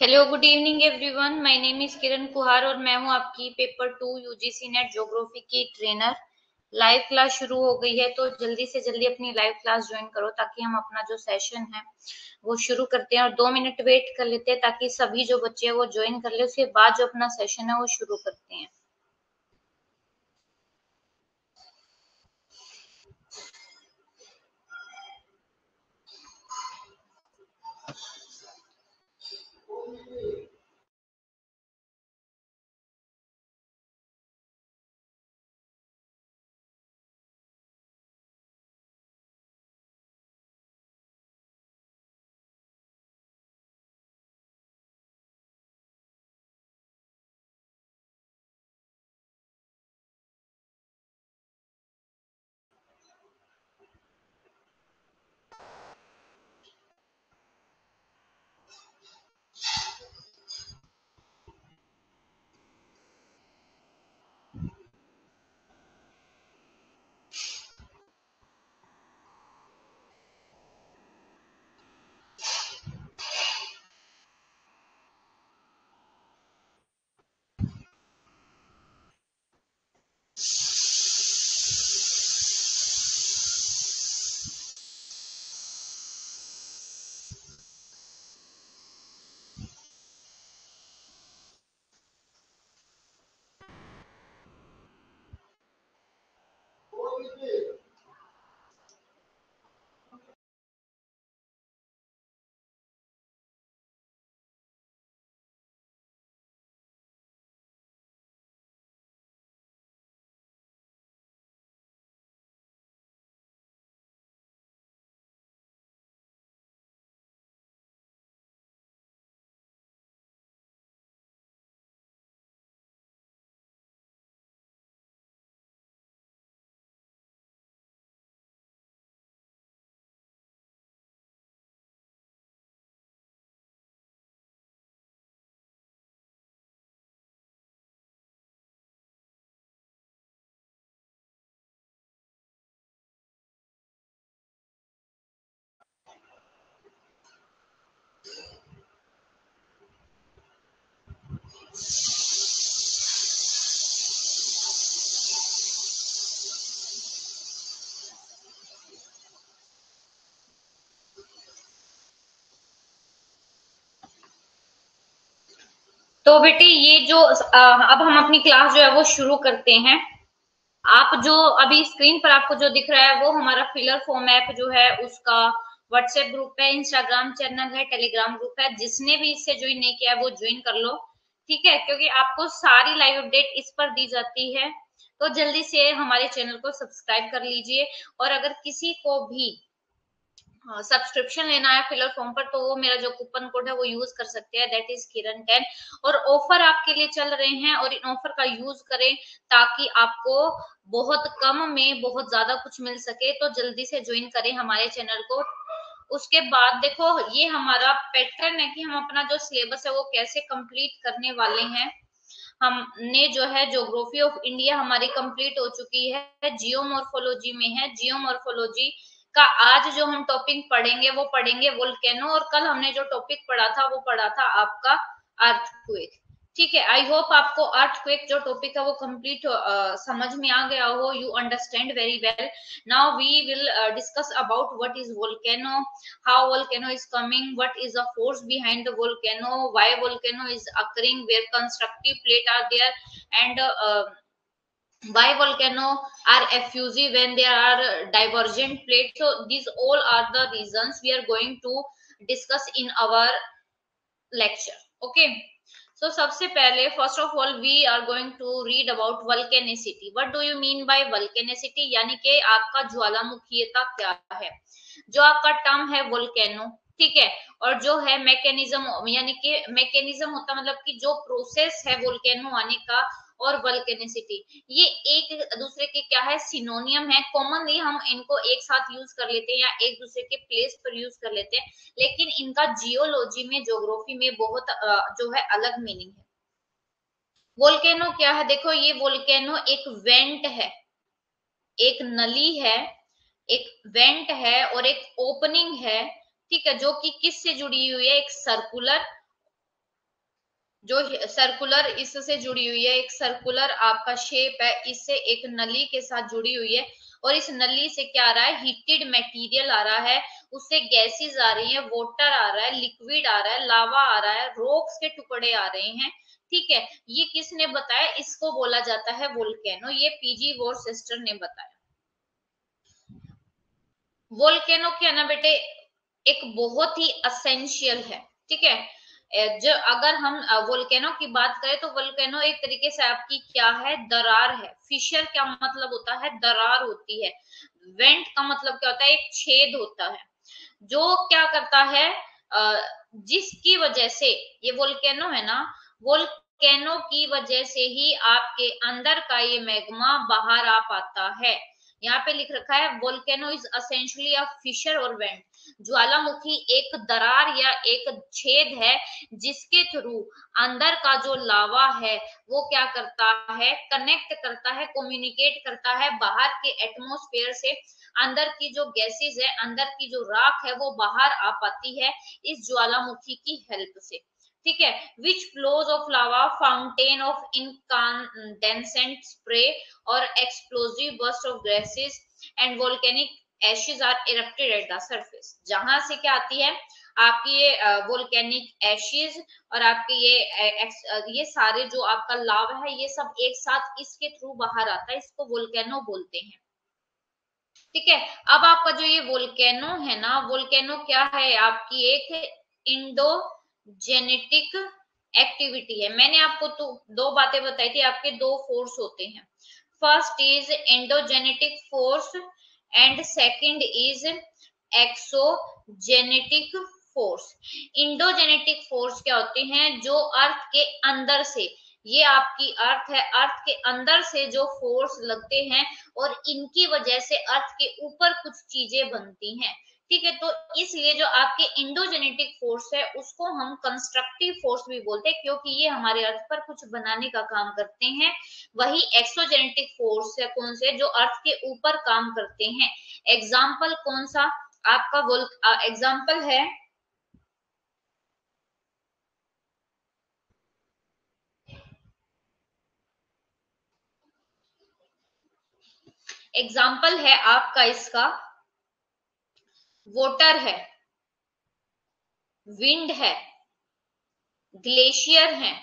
Hello, good evening everyone. My name is Kiran Kuhar और मैं हूं आपकी पेपर 2 यूजीसी नेट ज्योग्राफी की ट्रेनर। लाइव क्लास शुरू हो गई है तो जल्दी से जल्दी अपनी लाइव क्लास ज्वाइन करो ताकि हम अपना जो सेशन है वो शुरू करते हैं। और 2 मिनट वेट कर लेते हैं ताकि सभी जो बच्चे हैं वो ज्वाइन कर ले, उसके बाद जो अपना सेशन है वो शुरू करते हैं। तो बेटे ये जो अब हम अपनी क्लास जो है वो शुरू करते हैं। आप जो अभी स्क्रीन पर आपको जो दिख रहा है वो हमारा फिलर फॉर्म ऐप जो है उसका व्हाट्सएप ग्रुप है, इंस्टाग्राम चैनल है, टेलीग्राम ग्रुप है। जिसने भी इससे ज्वाइन नहीं किया है वो ज्वाइन कर लो, ठीक है, क्योंकि आपको सारी लाइव अपडेट इस पर दी जाती है। तो जल्दी से हमारे चैनल को सब्सक्राइब कर लीजिए। और अगर किसी को भी सब्सक्रिप्शन लेना है फिलर फॉर्म पर तो वो मेरा जो कूपन कोड है वो यूज कर सकते हैं, दैट इज किरण 10। और ऑफर आपके लिए चल रहे हैं और इन ऑफर का यूज करें ताकि आपको बहुत कम में बहुत ज्यादा कुछ मिल सके। तो जल्दी से ज्वाइन करें हमारे चैनल को। उसके बाद देखो ये हमारा पैटर्न है कि हम अपना जो सिलेबस है वो कैसे कंप्लीट करने वाले हैं। हमने जो है ज्योग्राफी ऑफ इंडिया हमारी कंप्लीट हो चुकी है, जियोमॉर्फोलॉजी में है। जियोमॉर्फोलॉजी का आज जो हम टॉपिक पढ़ेंगे वो पढ़ेंगे वोल्केनो। और कल हमने जो टॉपिक पढ़ा था वो पढ़ा था आपका अर्थक्वेक। ठीक है, आई होप आपको अर्थक्वेक जो टॉपिक है वो कंप्लीट समझ में आ गया हो, you understand very well. Now we will discuss about what is volcano, how volcano is coming, what is the force behind the volcano, why volcano is occurring, where constructive plate are there, and why volcano are effusive when there are divergent plates. So these all are the reasons we are going to discuss in our lecture. Okay, so सबसे पहले first of all we are going to read about volcanicity. What do you mean by volcanicity? यानी कि आपका ज्वालामुखीयता क्या है। जो आपका term है वोल्केनो, ठीक है, और जो है मैकेनिज्म, यानी कि मैकेनिज्म होता मतलब कि जो प्रोसेस है वोल्केनो आने का, और वल्केनिसिटी, ये एक दूसरे के क्या है, सिनोनियम है। कॉमनली हम इनको एक साथ यूज कर लेते हैं या एक दूसरे के प्लेस पर यूज कर लेते हैं, लेकिन इनका जियोलॉजी में, ज्योग्राफी में बहुत जो है अलग मीनिंग है। वोल्केनो क्या है, देखो ये वोल्केनो एक वेंट है, एक नली है, एक वेंट है और एक ओपनिंग है, ठीक है, जो कि किससे जुड़ी हुई है, एक सर्कुलर जो सर्कुलर इससे जुड़ी हुई है, एक सर्कुलर आपका शेप है, इससे एक नली के साथ जुड़ी हुई है, और इस नली से क्या आ रहा है, हीटेड मटेरियल आ रहा है, उससे गैसेस आ रही है, वाटर आ रहा है, लिक्विड आ रहा है, लावा आ रहा है, रॉक्स के टुकड़े आ रहे हैं। ठीक है, ये किसने बताया, इसको बोला जाता है वोल्केनो, ये पीजी वॉरचेस्टर ने बताया। वोल्केनो क्या ना बेटे, एक बहुत ही असेंशियल है। ठीक है, जो अगर हम वोल्केनो की बात करें तो वोल्केनो एक तरीके से आपकी क्या है, दरार है। फिशर क्या मतलब होता है, दरार होती है। वेंट का मतलब क्या होता है, एक छेद होता है, जो क्या करता है, जिसकी वजह से ये वोल्केनो है ना, वोल्केनो की वजह से ही आपके अंदर का ये मैग्मा बाहर आ पाता है। यहाँ पे लिख रखा है volcano is essentially a fissure or vent. ज्वालामुखी एक दरार या एक छेद है, जिसके थ्रू अंदर का जो लावा है वो क्या करता है, कनेक्ट करता है, कम्युनिकेट करता है बाहर के एटमॉस्फेयर से। अंदर की जो गैसेस है, अंदर की जो राख है, वो बाहर आ पाती है इस ज्वालामुखी की हेल्प से। ठीक है, which flows of lava, fountain of incandescent spray और explosive burst of gases and volcanic ashes are erupted at the surface. जहां से क्या आती है आपकी ये वोल्केनिक एशेज, और आपके ये सारे जो आपका लावा है, ये सब एक साथ इसके थ्रू बाहर आता है, इसको वोल्केनो बोलते हैं। ठीक है, अब आपका जो ये वोल्केनो है ना, वोल्केनो क्या है, आपकी एक इंडोजेनेटिक एक्टिविटी है। मैंने आपको तो दो बातें बताई थी, आपके दो फोर्स होते हैं। First is endogenetic force and second is exogenetic force. Endogenetic force क्या होते हैं, जो अर्थ के अंदर से, ये आपकी अर्थ है, अर्थ के अंदर से जो फोर्स लगते हैं, और इनकी वजह से अर्थ के ऊपर कुछ चीजें बनती हैं। ठीक है, तो इसलिए जो आपके इंडोजेनेटिक फोर्स है उसको हम कंस्ट्रक्टिव फोर्स भी बोलते हैं, क्योंकि ये हमारे अर्थ पर कुछ बनाने का काम करते हैं। वही एक्सोजेनेटिक फोर्स है कौन से, जो अर्थ के ऊपर काम करते हैं। एग्जाम्पल कौन सा आपका एग्जाम्पल है, एग्जाम्पल है आपका इसका, वोटर है, विंड है, ग्लेशियर है।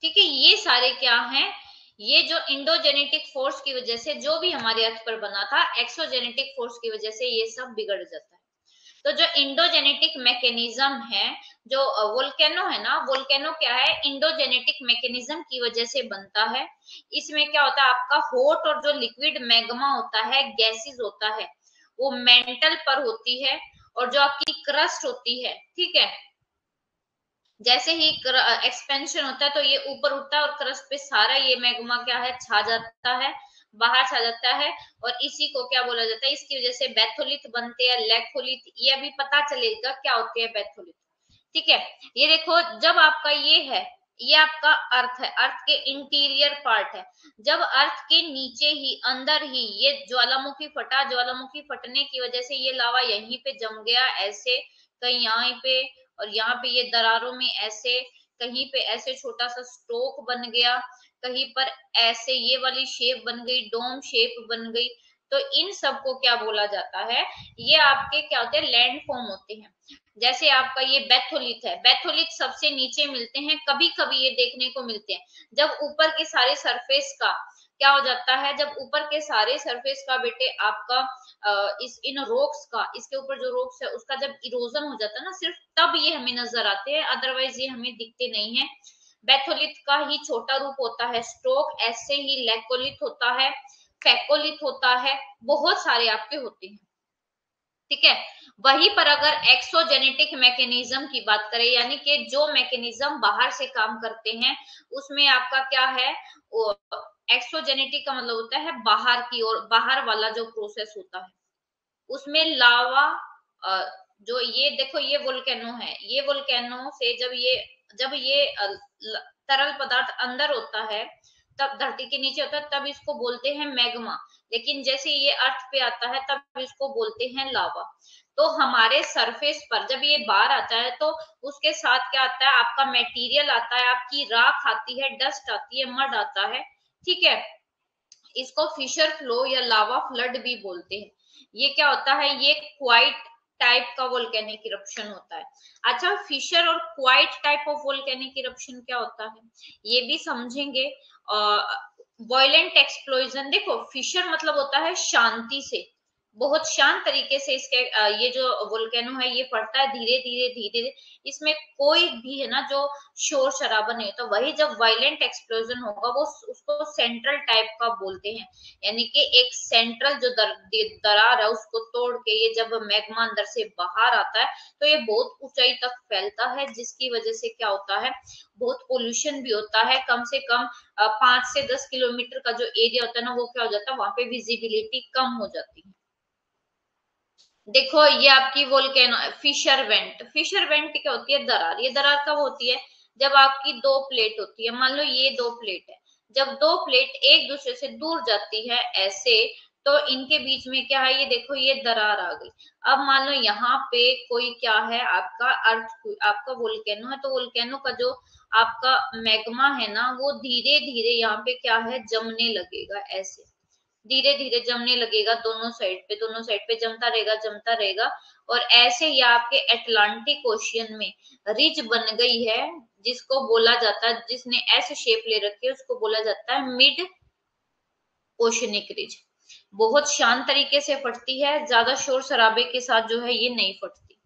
ठीक है, ये सारे क्या हैं, ये जो इंडोजेनेटिक फोर्स की वजह से जो भी हमारे अर्थ पर बना था, एक्सोजेनेटिक फोर्स की वजह से ये सब बिगड़ जाता है। तो जो इंडोजेनेटिक मैकेनिज्म है, जो वोल्केनो है ना, वोल्केनो क्या है, इंडोजेनेटिक मैकेनिज्म की वजह से बनता है। इसमें क्या होता है, आपका हॉट और जो लिक्विड मैग्मा होता है, गैसेस होता है, वो मेंटल पर होती है, और जो आपकी क्रस्ट होती है, ठीक है, जैसे ही एक्सपेंशन होता है तो ये ऊपर उठता है, और क्रस्ट पे सारा ये मैग्मा क्या है, छा जाता है, बाहर छा जाता है, और इसी को क्या बोला जाता है, इसकी वजह से बैथोलिथ बनते हैं, लैकोलिथ। ये अभी पता चलेगा क्या होते हैं बैथोलिथ। ठीक है, ये देखो, जब आपका ये है, ये आपका अर्थ है, अर्थ के इंटीरियर पार्ट है। जब अर्थ के नीचे ही, अंदर ही ये ज्वालामुखी फटा, ज्वालामुखी फटने की वजह से ये लावा यहीं पे जम गया ऐसे, कहीं यहाँ पे, और यहाँ पे ये दरारों में ऐसे, कहीं पे ऐसे छोटा सा स्ट्रोक बन गया, कहीं पर ऐसे ये वाली शेप बन गई, डोम शेप बन गई। तो इन सब को क्या बोला जाता है, ये आपके क्या होते हैं, लैंड फॉर्म होते हैं। जैसे आपका ये बैथोलिथ है, बैथोलिथ सबसे नीचे मिलते हैं, कभी कभी ये देखने को मिलते हैं जब ऊपर के सारे सरफेस का क्या हो जाता है, जब ऊपर के सारे सरफेस का बेटे आपका इस इन रॉक्स का, इसके ऊपर जो रॉक्स है उसका जब इरोजन हो जाता है ना, सिर्फ तब ये हमें नजर आते हैं, अदरवाइज ये हमें दिखते नहीं है। बैथोलिथ का ही छोटा रूप होता है स्ट्रोक, ऐसे ही लैकोलिथ होता है, फेकोलिथ होता है, बहुत सारे आपके होते हैं। ठीक है, वहीं पर अगर एक्सोजेनेटिक मैकेनिज्म की बात करें, यानी कि जो मैकेनिज्म बाहर से काम करते हैं, उसमें आपका क्या है, एक्सोजेनेटिक का मतलब होता है बाहर की ओर, बाहर वाला जो प्रोसेस होता है, उसमें लावा, जो ये देखो ये वोल्केनो है, ये वोल्केनो से जब ये तरल पदार्थ अंदर होता है, तब धरती के नीचे होता है तब इसको बोलते हैं मैग्मा, लेकिन जैसे ये अर्थ पे आता है तब इसको बोलते हैं लावा। तो हमारे सरफेस पर जब ये बाहर आता है तो उसके साथ क्या आता है, आपका मटेरियल आता है, आपकी राख आती है, डस्ट आती है, मड आता है, ठीक है। इसको फिशर फ्लो या लावा फ्लड भी बोलते हैं। ये क्या होता है, ये क्वाइट टाइप का वोल्केनिक इरप्शन होता है। अच्छा, फिशर और quite type of volcanic eruption क्या होता है ये भी समझेंगे। वॉयलेंट एक्सप्लोजन, देखो फिशर मतलब होता है शांति से, बहुत शांत तरीके से इसके ये जो वोल्केनो है ये फटता है धीरे धीरे धीरे धीरे, इसमें कोई भी है ना जो शोर शराबा नहीं होता। वही जब वायलेंट एक्सप्लोजन होगा वो उसको सेंट्रल टाइप का बोलते हैं, यानी कि एक सेंट्रल जो दरार है उसको तोड़ के ये जब मैग्मा अंदर से बाहर आता है तो ये बहुत ऊंचाई तक फैलता है, जिसकी वजह से क्या होता है, बहुत पोल्यूशन भी होता है। कम से कम 5 से 10 किलोमीटर का जो एरिया होता है ना वो क्या हो जाता है, वहां पे विजिबिलिटी कम हो जाती है। देखो ये आपकी volcano fissure vent, fissure vent क्या होती है, दरार। ये दरार कब होती है, जब आपकी दो प्लेट होती है, मान लो ये दो प्लेट है, जब दो प्लेट एक दूसरे से दूर जाती है ऐसे, तो इनके बीच में क्या है, ये देखो ये दरार आ गई। अब मान लो यहाँ पे कोई क्या है, आपका अर्थ, आपका वोल्केनो है, तो वोल्केनो का जो आपका मैग्मा है ना वो धीरे धीरे यहाँ पे क्या है, जमने लगेगा, ऐसे धीरे धीरे जमने लगेगा, दोनों साइड पे जमता रहेगा जमता रहेगा। और ऐसे ही आपके अटलांटिक ओशियन में रिज बन गई है, जिसको बोला जाता है, जिसने ऐसे शेप ले रखी है उसको बोला जाता है मिड ओशनिक रिज। बहुत शांत तरीके से फटती है, ज्यादा शोर शराबे के साथ जो है ये नहीं फटती।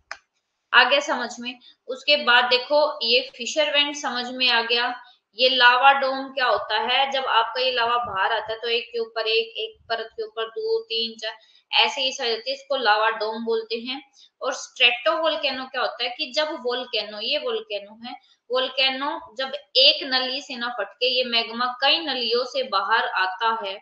आ गया समझ में। उसके बाद देखो ये फिशर वेंट समझ में आ गया। ये लावा डोम क्या होता है, जब आपका ये लावा बाहर आता है तो एक के ऊपर एक, एक परत के ऊपर दो तीन चार ऐसे ही साइज होती है, इसको लावा डोम बोलते हैं। और स्ट्रेटो वोल्केनो क्या होता है कि जब वोल्केनो, ये वोल्केनो है, वोल्केनो जब एक नली से ना फट के ये मैग्मा कई नलियों से बाहर आता है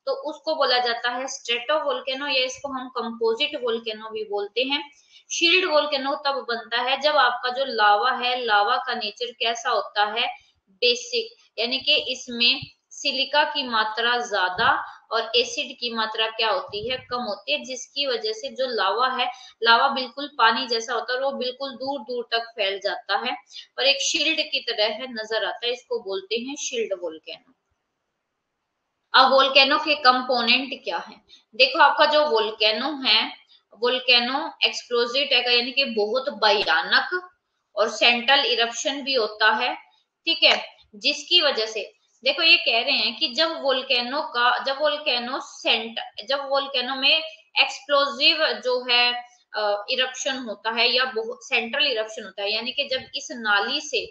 तो उसको बोला जाता है स्ट्रेटो वोल्केनो, या इसको हम कंपोजिट वोल्केनो भी बोलते हैं। शील्ड वोल्केनो तब बनता है जब आपका जो लावा है, लावा का नेचर कैसा होता है, बेसिक, यानी कि इसमें सिलिका की मात्रा ज्यादा और एसिड की मात्रा क्या होती है, कम होती है, जिसकी वजह से जो लावा है, लावा बिल्कुल पानी जैसा होता है और वो बिल्कुल दूर दूर तक फैल जाता है और एक शील्ड की तरह है नजर आता है, इसको बोलते हैं शील्ड वोल्केनो। अब वोल्केनो के कंपोनेंट क्या है, देखो आपका जो वोल्केनो है, वोल्केनो एक्सप्लोजिव है, यानी कि बहुत भयानक और सेंट्रल इरप्शन भी होता है, ठीक है, जिसकी वजह से देखो ये कह रहे हैं कि जब वोल्केनो का, जब वोल्केनो में एक्सप्लोजिव जो है इरप्शन होता है या बहुत सेंट्रल इरप्शन होता है, यानी कि जब इस नाली से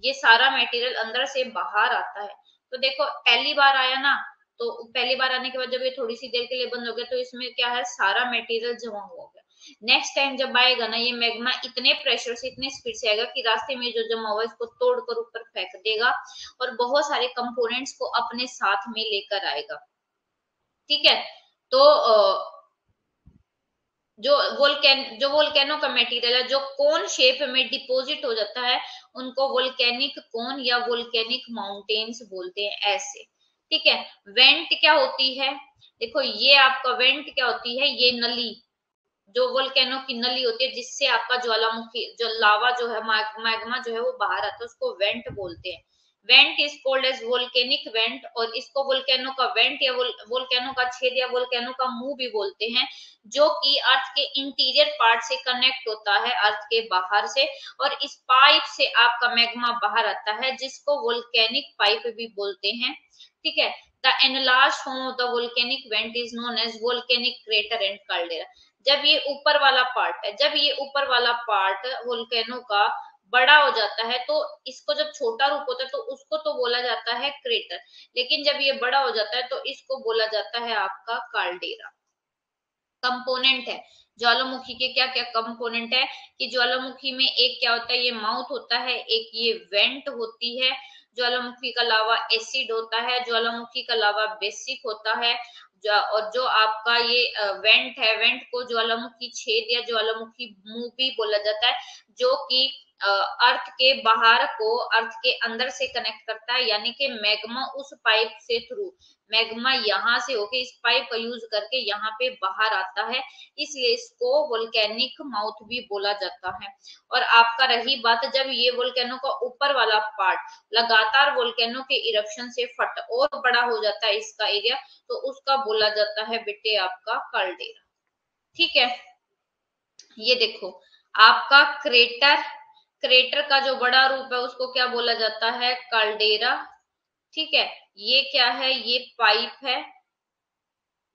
ये सारा मटेरियल अंदर से बाहर आता है, तो देखो पहली बार आया ना, तो पहली बार आने के बाद जब ये थोड़ी सी देर के लिए बंद हो गया तो इसमें क्या है, सारा मटेरियल जमा हुआ गया। नेक्स्ट टाइम जब आएगा ना ये मैग्मा इतने प्रेशर से, इतने स्पीड से आएगा कि रास्ते में जो जमा हुआ इसको तोड़कर ऊपर फेंक देगा और बहुत सारे कंपोनेंट्स को अपने साथ में लेकर आएगा, ठीक है। तो जो वोल्केनो का मटेरियल है जो कोन शेप में डिपॉजिट हो जाता है उनको वोल्केनिक कोन या वोल्केनिक माउंटेन्स बोलते हैं, ऐसे, ठीक है। वेंट क्या होती है, देखो ये आपका वेंट क्या होती है, ये नली, जो वोल्केनो की नली होती है जिससे आपका ज्वालामुखी जो लावा जो है, मैग्मा जो है वो बाहर आता है, उसको वेंट बोलते हैं। Vent is called as volcanic vent, और इसको वोल्केनो का वेंट या वोल्केनो का छेद या वोल्केनो का मुंह भी बोलते हैं, जो कि अर्थ के इंटीरियर पार्ट से कनेक्ट होता है अर्थ के बाहर से, और इस पाइप से आपका मैग्मा बाहर आता है, जिसको वोल्केनिक पाइप भी बोलते हैं, ठीक है। The enlarged form of the volcanic vent is known as volcanic crater and caldera। जब ये ऊपर वाला पार्ट है, जब ये ऊपर वाला पार्ट वोल्केनो का बड़ा हो जाता है तो इसको, जब छोटा रूप होता है तो उसको तो बोला जाता है क्रेटर, लेकिन जब ये बड़ा हो जाता है तो इसको बोला जाता है आपका कार्डेरा। कंपोनेंट है ज्वालामुखी के, क्या क्या कंपोनेंट है कि ज्वालामुखी में एक क्या होता है, ये माउथ होता है, एक ये वेंट होती है, ज्वालामुखी का लावा एसिड होता है, ज्वालामुखी का लावा बेसिक होता है, और जो आपका ये वेंट है, वेंट को ज्वालामुखी छेद या ज्वालामुखी मुंह भी बोला जाता है, जो कि अर्थ के बाहर को अर्थ के अंदर से कनेक्ट करता है, यानी कि मैग्मा उस पाइप से थ्रू, मैग्मा यहाँ से होके इस पाइप का यूज करके यहाँ पे बाहर आता है, इसलिए इसको वोल्केनिक माउथ भी बोला जाता है। और आपका रही बात, जब ये वोल्केनो का ऊपर वाला पार्ट लगातार वोल्केनो के इरप्शन से फट और बड़ा हो जाता है इसका एरिया, तो उसका बोला जाता है बेटे आपका कैल्डेरा। ठीक है, ये देखो आपका क्रेटर, क्रेटर का जो बड़ा रूप है उसको क्या बोला जाता है, कैल्डेरा। ठीक है, ये क्या है, ये पाइप है,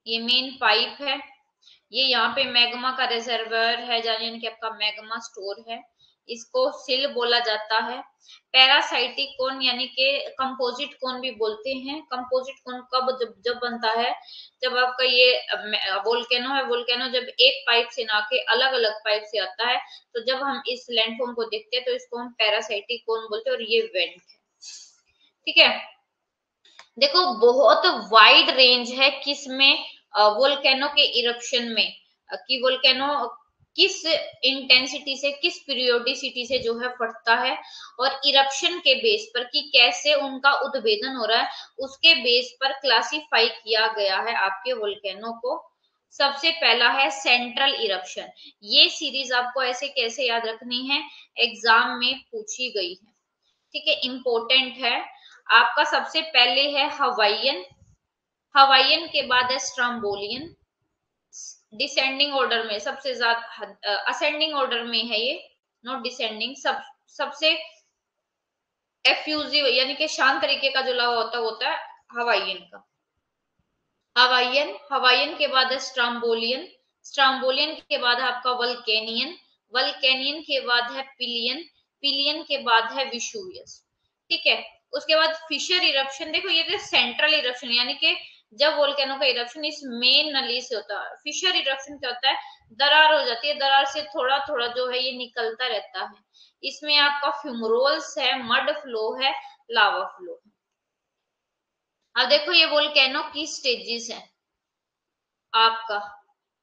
ये मेन पाइप है, ये यहाँ पे मैग्मा का रिजर्वर है, यानी कि आपका मैग्मा स्टोर है, इसको सिल बोला जाता है। पैरासाइटिक कोन यानी कि कंपोजिट कोन भी बोलते हैं। कंपोजिट कोन कब जब बनता है, जब आपका ये वोल्केनो है, वोल्केनो जब एक पाइप से ना के अलग अलग पाइप से आता है, तो जब हम इस लैंडफॉर्म को देखते हैं तो इसको हम पैरासाइटिक कोन बोलते हैं, और ये वेंट है। ठीक है, देखो बहुत वाइड रेंज है किसमें, वोल्केनो के इरप्शन में, कि वोल्केनो किस इंटेंसिटी से, किस पीरियोडिसिटी से जो है फटता है, और इरप्शन के बेस पर कि कैसे उनका उद्भेदन हो रहा है, उसके बेस पर क्लासिफाई किया गया है आपके वोल्केनो को। सबसे पहला है सेंट्रल इरप्शन। ये सीरीज आपको ऐसे कैसे याद रखनी है, एग्जाम में पूछी गई है। ठीक है, इंपॉर्टेंट है। आपका सबसे पहले है हवाइयन, हवाइयन के बाद है स्ट्रम्बोलियन, डिसेंडिंग ऑर्डर में सबसे ज्यादा, असेंडिंग ऑर्डर में है ये, नॉट डिसेंडिंग, सबसे एफ्यूजिव यानी कि शांत तरीके का जो लावा होता है हवाइयन का। हवाइयन, हवाइयन के बाद है स्ट्रम्बोलियन, स्ट्रम्बोलियन के बाद है आपका वल्केनियन, वल्केनियन के बाद है पिलियन, पिलियन के बाद है विशुवियस। ठीक है, उसके बाद फिशर इरप्शन। देखो ये तो सेंट्रल इरप्शन, यानी कि जब वोल्केनो का इरप्शन इस मेन नली से होता है। फिशर इरप्शन क्या होता है, दरार हो जाती है, दरार से थोड़ा थोड़ा जो है ये निकलता रहता है। इसमें आपका फ्यूमरोल्स है, मड फ्लो है, लावा फ्लो है। अब देखो ये वोल्केनो की स्टेजेस है आपका,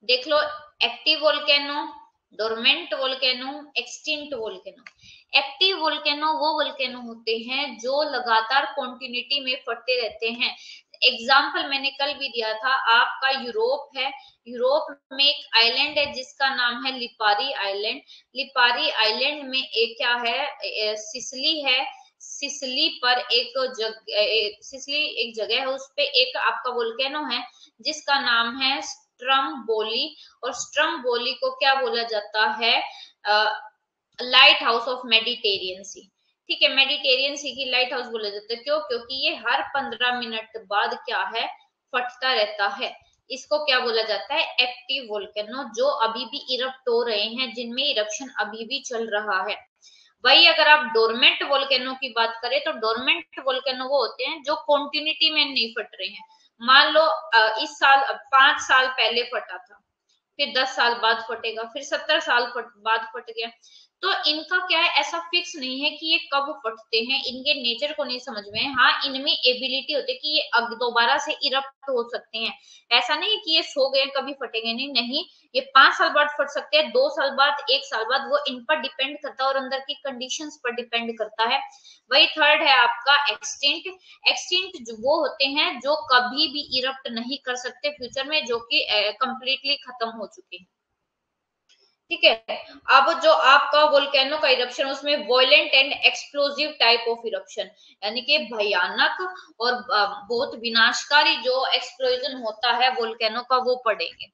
देख लो, active volcano, dormant volcano, extinct volcano. Active volcano वो वोल्केनो होते हैं जो लगातार कॉन्टिन्यूटी में फटते रहते हैं। एग्जाम्पल मैंने कल भी दिया था, आपका यूरोप है, यूरोप में एक आइलैंड है जिसका नाम है लिपारी आइलैंड। लिपारी आइलैंड में एक क्या है, सिसली है, सिसली पर एक सिसली एक जगह है, उस पे एक आपका वोल्केनो है जिसका नाम है स्ट्रम्बोली, और स्ट्रम्बोली को क्या बोला जाता है, लाइट हाउस ऑफ मेडिटेरियन सी। ठीक है, मेडिटेरियन सी की लाइट हाउस बोला जाता है, क्यों, क्योंकि ये हर 15 मिनट बाद क्या है, फटता रहता है। इसको क्या बोला जाता है, एक्टिव वोल्केनो, जो अभी भी इरप्ट हो रहे हैं, जिनमें इरप्शन अभी भी चल रहा है। वही अगर आप डोरमेंट वोल्केनो की बात करें, तो डोरमेंट वोल्केनो वो होते हैं जो कॉन्टिन्यूटी में नहीं फट रहे हैं। मान लो इस साल 5 साल पहले फटा था, फिर 10 साल बाद फटेगा, फिर 70 साल बाद फट गया, तो इनका क्या है, ऐसा फिक्स नहीं है कि ये कब फटते हैं, इनके नेचर को नहीं समझ में है। हाँ, इनमें एबिलिटी होती है कि ये दोबारा से इरप्ट हो सकते हैं, ऐसा नहीं कि ये सो गए कभी फटेंगे नहीं, नहीं, ये 5 साल बाद फट सकते हैं, 2 साल बाद, 1 साल बाद, वो इन पर डिपेंड करता है और अंदर की कंडीशंस पर डिपेंड करता है। वही थर्ड है आपका एक्सटिंक्ट। एक्सटिंक्ट वो होते हैं जो कभी भी इरप्ट नहीं कर सकते फ्यूचर में, जो कि कंप्लीटली खत्म हो चुके हैं। ठीक है, अब जो आपका वोल्केनो का इरप्शन, उसमें violent and explosive type of eruption, यानी कि भयानक और बहुत विनाशकारी जो एक्सप्लोजन होता है वोल्केनो का, वो पड़ेंगे।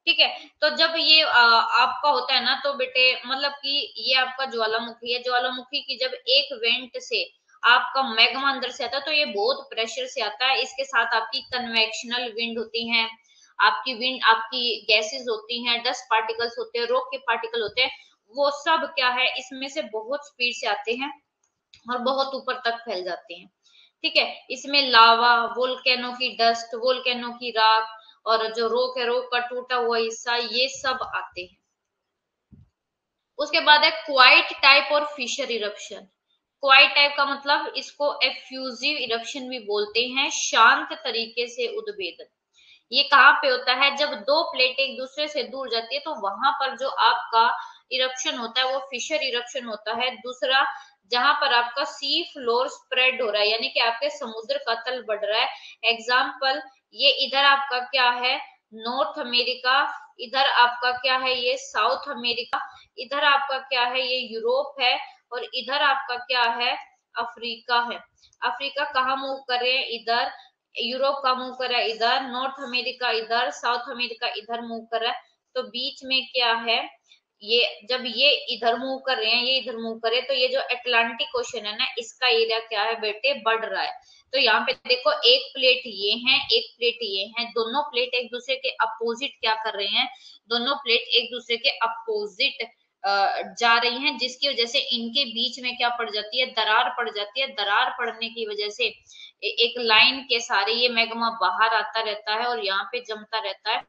ठीक है, तो जब ये आपका होता है ना, तो बेटे मतलब कि ये आपका ज्वालामुखी है, ज्वालामुखी की जब एक वेंट से आपका मैग्मा अंदर से आता है, तो ये बहुत प्रेशर से आता है, इसके साथ आपकी कन्वेक्शनल विंड होती है, आपकी विंड, आपकी गैसेस होती हैं, डस्ट पार्टिकल्स होते हैं, रॉक के पार्टिकल होते हैं, वो सब क्या है, इसमें से बहुत स्पीड से आते हैं और बहुत ऊपर तक फैल जाते हैं। ठीक है, इसमें लावा, वोल्केनो की डस्ट, वोल्केनो की राख, और जो रॉक है, रॉक का टूटा हुआ हिस्सा, ये सब आते हैं। उसके बाद है क्वाइट टाइप और फिशर इरप्शन। क्वाइट टाइप का मतलब इसको एफ्यूजिव इरप्शन भी बोलते हैं, शांत तरीके से उद्भेदन। ये कहाँ पे होता है, जब दो प्लेट एक दूसरे से दूर जाती है, तो वहां पर जो आपका इरप्शन होता है वो फिशर इरप्शन होता है। दूसरा, जहां पर आपका सी फ्लोर स्प्रेड हो रहा है, यानी कि आपके समुद्र का तल बढ़ रहा है। एग्जाम्पल, ये इधर आपका क्या है, नॉर्थ अमेरिका, इधर आपका क्या है, ये साउथ अमेरिका, इधर आपका क्या है, ये यूरोप है, और इधर आपका क्या है, अफ्रीका है। अफ्रीका कहाँ मूव कर रहे हैं, इधर। यूरोप का मूव कर रहा है इधर, नॉर्थ अमेरिका इधर, साउथ अमेरिका इधर मूव कर रहा है। तो बीच में क्या है, ये जब ये इधर मूव कर रहे हैं, ये इधर मूव करे, तो ये जो अटलांटिक ओशन है ना, इसका एरिया क्या है बेटे, बढ़ रहा है। तो यहाँ पे देखो, एक प्लेट ये है, एक प्लेट ये है, दोनों प्लेट एक दूसरे के अपोजिट क्या कर रहे हैं, दोनों प्लेट एक दूसरे के अपोजिट जा रही हैं, जिसकी वजह से इनके बीच में क्या पड़ जाती है, दरार पड़ जाती है। दरार पड़ने की वजह से एक लाइन के सारे ये मैग्मा बाहर आता रहता है और यहाँ पे जमता रहता है।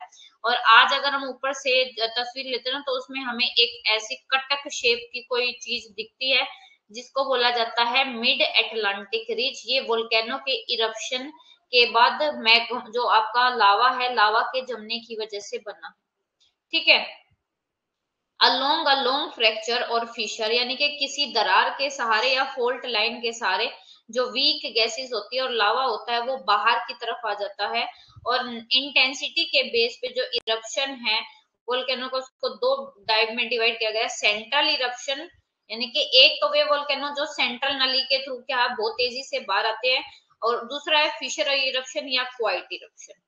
और आज अगर हम ऊपर से तस्वीर लेते हैं तो उसमें हमें एक ऐसी कटक शेप की कोई चीज दिखती है, जिसको बोला जाता है मिड एटलांटिक रिज। ये वोल्केनो के इरप्शन के बाद मैग जो आपका लावा है, लावा के जमने की वजह से बना। ठीक है। अलोंग अलोंग फ्रैक्चर और फिशर, यानी कि किसी दरार के सहारे या फोल्ट लाइन के सहारे जो वीक गैसेस होती है और लावा होता है वो बाहर की तरफ आ जाता है। और इंटेंसिटी के बेस पे जो इरप्शन है वोल्केनो को, उसको दो टाइप में डिवाइड किया गया है। सेंट्रल इरप्शन, यानी कि एक तो वे वोल्केनो जो सेंट्रल नली के थ्रू क्या बहुत तेजी से बाहर आते हैं, और दूसरा है फिशर इरप्शन या क्वाइट इरप्शन।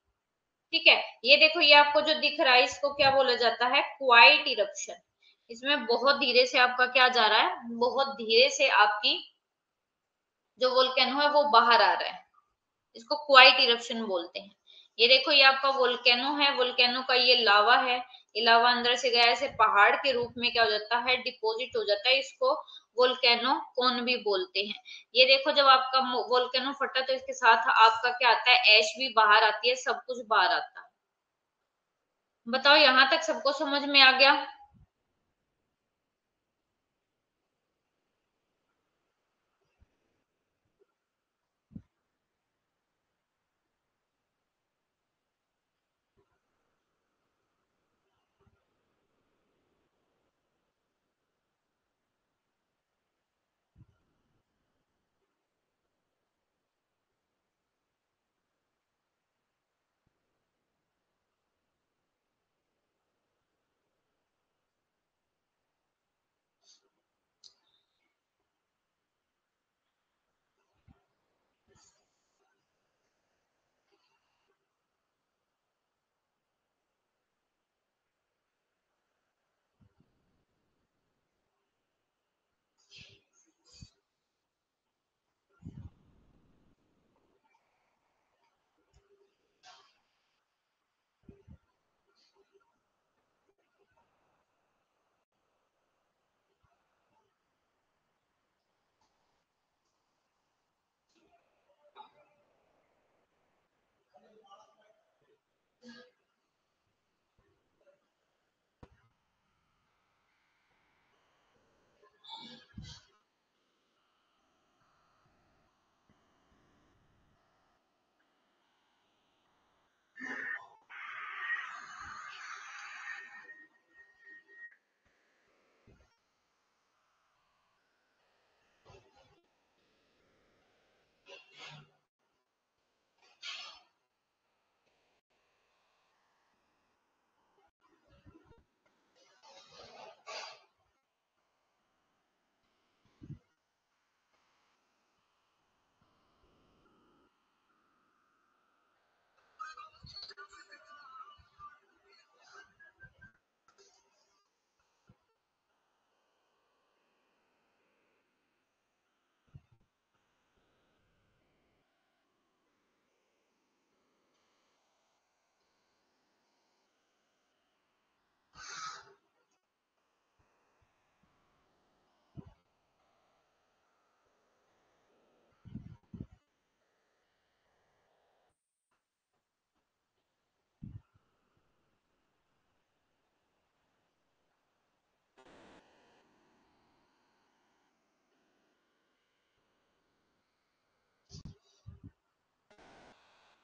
ठीक है। ये देखो, ये आपको जो दिख रहा है इसको क्या बोला जाता है, क्वाइट इरप्शन। इसमें बहुत धीरे से आपका क्या जा रहा है, बहुत धीरे से आपकी जो वोल्केनो है वो बाहर आ रहा है, इसको क्वाइट इरप्शन बोलते हैं। ये देखो, ये आपका वोल्केनो है, वोल्केनो का ये लावा है, ये लावा अंदर से गया ऐसे पहाड़ के रूप में क्या हो जाता है, डिपोजिट हो जाता है। इसको वोल्केनो कोन भी बोलते हैं। ये देखो, जब आपका वोल्केनो फटा तो इसके साथ आपका क्या आता है, ऐश भी बाहर आती है, सब कुछ बाहर आता है। बताओ, यहां तक सबको समझ में आ गया?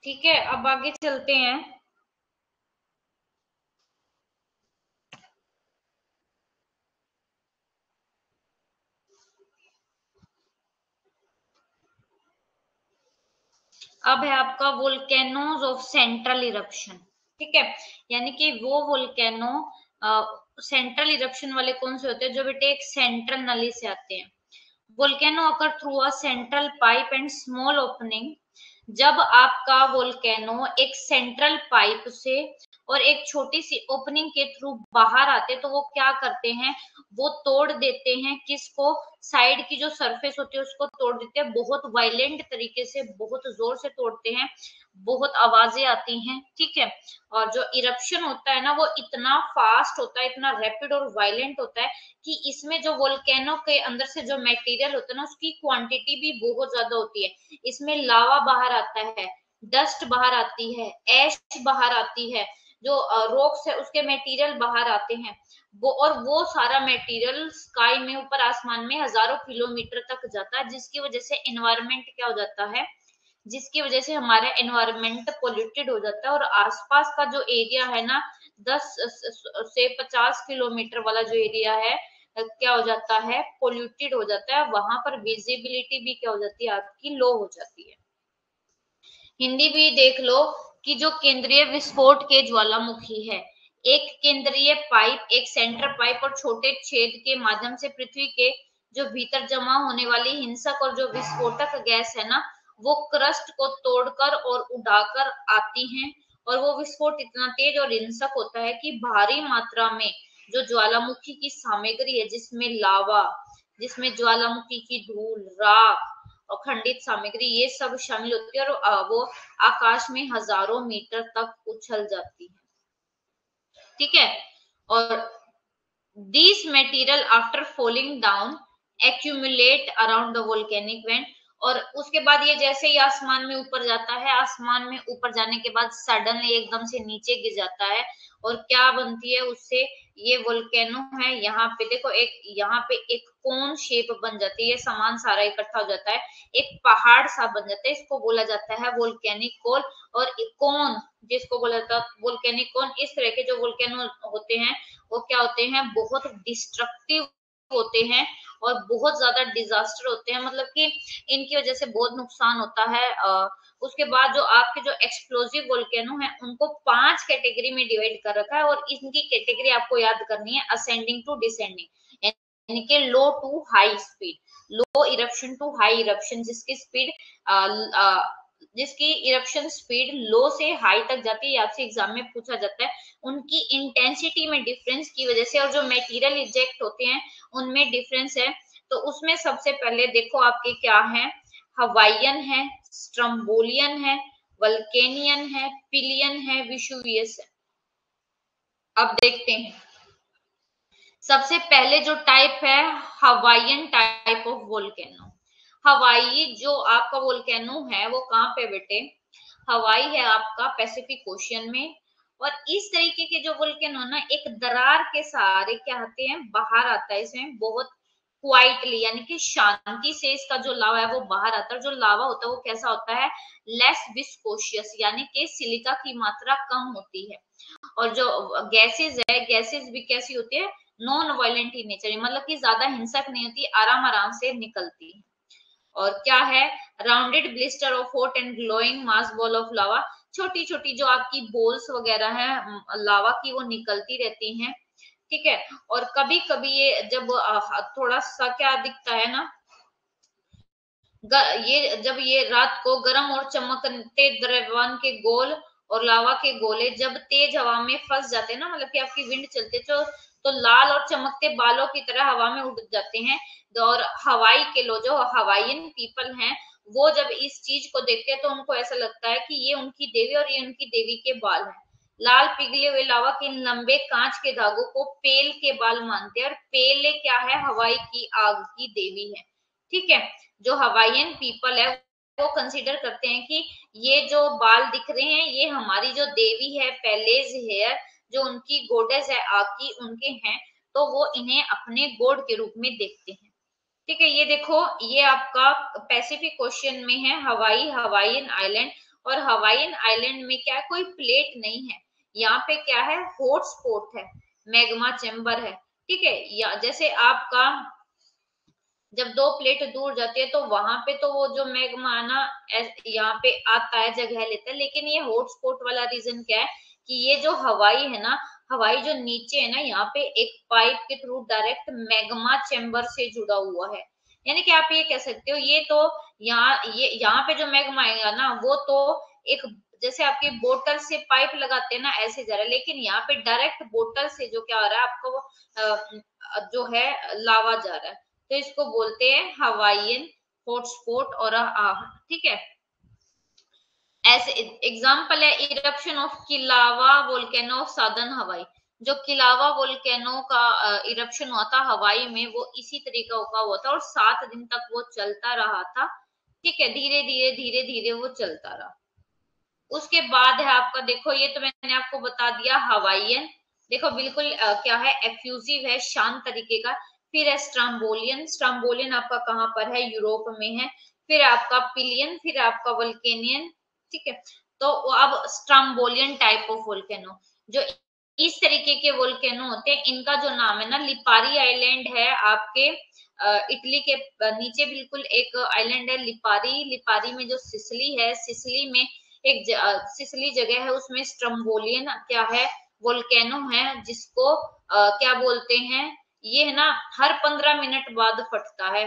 ठीक है, अब आगे चलते हैं। अब है आपका वोल्केनोज ऑफ सेंट्रल इरप्शन, ठीक है, यानी कि वो वोल्केनो सेंट्रल इरप्शन वाले कौन से होते हैं, जो बेटे एक सेंट्रल नली से आते हैं। Volcano occur through a central pipe and small opening, जब आपका वोल्केनो एक सेंट्रल पाइप से और एक छोटी सी ओपनिंग के थ्रू बाहर आते, तो वो क्या करते हैं, वो तोड़ देते हैं किसको, साइड की जो सरफेस होती है उसको तोड़ देते हैं, बहुत वायलेंट तरीके से, बहुत जोर से तोड़ते हैं, बहुत आवाजें आती हैं, ठीक है। और जो इरप्शन होता है ना, वो इतना फास्ट होता है, इतना रैपिड और वायलेंट होता है कि इसमें जो वोल्केनो के अंदर से जो मटेरियल होता है ना, उसकी क्वांटिटी भी बहुत ज्यादा होती है। इसमें लावा बाहर आता है, डस्ट बाहर आती है, ऐश बाहर आती है, जो रॉक्स है उसके मटेरियल बाहर आते हैं, वो सारा मटेरियल स्काई में, ऊपर आसमान में हजारों किलोमीटर तक जाता है, जिसकी वजह से एनवायरमेंट क्या हो जाता है, जिसकी वजह से हमारा एनवायरमेंट पोल्यूटेड हो जाता है, और आसपास का जो एरिया है ना, 10 से 50 किलोमीटर वाला जो एरिया है, क्या हो जाता है, पोल्यूटेड हो जाता है, वहां पर विजिबिलिटी भी क्या हो जाती है, आपकी लो हो जाती है। हिंदी भी देख लो कि जो केंद्रीय विस्फोट के ज्वालामुखी है, एक केंद्रीय पाइप, एक सेंटर पाइप और छोटे छेद के माध्यम से पृथ्वी के जो भीतर जमा होने वाली हिंसक और जो विस्फोटक गैस है ना, वो क्रस्ट को तोड़कर और उड़ाकर आती हैं, और वो विस्फोट इतना तेज और हिंसक होता है कि भारी मात्रा में जो ज्वालामुखी की सामग्री है, जिसमें लावा, जिसमें ज्वालामुखी की धूल, राख और खंडित सामग्री, ये सब शामिल होती है, और वो आकाश में हजारों मीटर तक उछल जाती है, ठीक है। और these material after falling down accumulate around the volcanic vent, और उसके बाद ये जैसे ही आसमान में ऊपर जाता है, आसमान में ऊपर जाने के बाद सडनली एकदम से नीचे गिर जाता है, और क्या बनती है उससे, ये वोल्केनो है, यहाँ पे देखो, एक यहाँ पे एक कोन शेप बन जाती है, ये सामान सारा इकट्ठा हो जाता है, एक पहाड़ सा बन जाता है, इसको बोला जाता है वोल्केनिक कोल। और कोन जिसको बोला जाता है वोल्केनिक कोन, इस तरह के जो वोल्केनो होते हैं, वो क्या होते हैं, बहुत डिस्ट्रक्टिव होते हैं और बहुत ज्यादा डिजास्टर होते हैं, मतलब कि इनकी वजह से बहुत नुकसान होता है। उसके बाद जो आपके जो एक्सप्लोसिव वोल्केनो है, उनको 5 कैटेगरी में डिवाइड कर रखा है, और इनकी कैटेगरी आपको याद करनी है, असेंडिंग टू डिसेंडिंग, यानी कि low to high speed, low eruption to high eruption, जिसकी इरप्शन स्पीड लो से हाई तक जाती है, आपसे एग्जाम में पूछा जाता है। उनकी इंटेंसिटी में डिफरेंस की वजह से, और जो मटेरियल इजेक्ट होते हैं उनमें डिफरेंस है। तो उसमें सबसे पहले देखो आपके क्या है, हवाइयन है, स्ट्रम्बोलियन है, वल्केनियन है, पिलियन है, विशुवियस है। अब देखते हैं, सबसे पहले जो टाइप है, हवाइयन टाइप ऑफ वोल्केनो। हवाई जो आपका वोल्केनो है, वो कहाँ पे बेटे, हवाई है आपका पैसिफिक ओशियन में। और इस तरीके के जो वोल्केनो ना, एक दरार के सहारे क्या होते हैं, बाहर आता है, इसमें बहुत क्वाइटली, यानी कि शांति से इसका जो लावा है वो बाहर आता है। जो लावा होता है वो कैसा होता है, लेस विस्कोशियस, यानी कि सिलिका की मात्रा कम होती है। और जो गैसेज है, गैसेज भी कैसी होती है, नॉन वायलेंट इन नेचर, मतलब कि ज्यादा हिंसक नहीं होती, आराम आराम से निकलती है। और क्या है, rounded blister of hot and glowing mass ball of lava, छोटी छोटी जो आपकी बोल्स वगैरह है लावा की, वो निकलती रहती हैं, ठीक है। और कभी कभी ये जब थोड़ा सा क्या दिखता है ना, ये जब ये रात को गर्म और चमकते द्रव्यमान के गोल और लावा के गोले जब तेज हवा में फंस जाते हैं ना, मतलब कि आपकी विंड चलते तो लाल और चमकते बालों की तरह हवा में उड़ जाते हैं। और हवाई के लोग, जो हवाईयन पीपल हैं, वो जब इस चीज को देखते हैं तो उनको ऐसा लगता है कि ये उनकी देवी और ये उनकी देवी के बाल हैं। लाल पिघले हुए लावा के लंबे कांच के धागों को पेल के बाल मानते हैं, और पेले क्या है, हवाई की आग की देवी है, ठीक है। जो हवाईयन पीपल है वो कंसीडर करते हैं कि ये जो बाल दिख रहे हैं, ये हमारी जो देवी है पेलेज हेयर, जो उनकी गोडेस है आग की, उनके हैं, तो वो इन्हें अपने गॉड के रूप में देखते हैं, ठीक है। ये देखो, ये आपका पैसिफिक ओशियन में है हवाई, हवाईयन आइलैंड। और हवाईयन आइलैंड में क्या है, कोई प्लेट नहीं है, यहाँ पे क्या है, हॉट स्पॉट है, मैग्मा चेम्बर है, ठीक है। या जैसे आपका जब 2 प्लेट दूर जाती है तो वहां पे तो वो जो मैग्मा ना यहाँ पे आता है, जगह लेता है। लेकिन ये हॉटस्पॉट वाला रीजन क्या है कि ये जो हवाई है ना, हवाई जो नीचे है ना, यहाँ पे एक पाइप के थ्रू डायरेक्ट मैग्मा चेम्बर से जुड़ा हुआ है। यानी कि आप ये कह सकते हो ये तो यहाँ पे जो मैग्मा आएगा ना वो तो एक, जैसे आपकी बोतल से पाइप लगाते हैं ना ऐसे जा रहा है, लेकिन यहाँ पे डायरेक्ट बोतल से जो क्या हो रहा है आपको वो जो है लावा जा रहा है। तो इसको बोलते हैं हवाईयन हॉटस्पॉट और आहट। ठीक है, ऐसे एग्जाम्पल है eruption of Kilauea volcano of southern Hawaii. जो किलावा वोल्केनो का इरप्शन हुआ था हवाई में, वो इसी तरीका का हुआ था और 7 दिन तक वो चलता रहा था। ठीक है, धीरे धीरे धीरे धीरे वो चलता रहा। उसके बाद है आपका, देखो ये तो मैंने आपको बता दिया हवाईयन, देखो बिल्कुल क्या है, एफ्यूजिव है, शांत तरीके का। फिर है स्ट्रम्बोलियन, स्ट्रम्बोलियन आपका कहाँ पर है, यूरोप में है। फिर आपका पिलियन, फिर आपका वल्केनियन। ठीक है, तो अब स्ट्रम्बोलियन टाइप ऑफ वोल्केनो, जो इस तरीके के वोल्केनो होते हैं, इनका जो नाम है ना, लिपारी आइलैंड है आपके इटली के नीचे बिल्कुल एक आइलैंड है लिपारी। लिपारी में जो सिसिली है, सिसिली में एक सिसिली जगह है, उसमें स्ट्रम्बोलियन क्या है, वोल्केनो है, जिसको क्या बोलते हैं, ये है ना हर 15 मिनट बाद फटता है।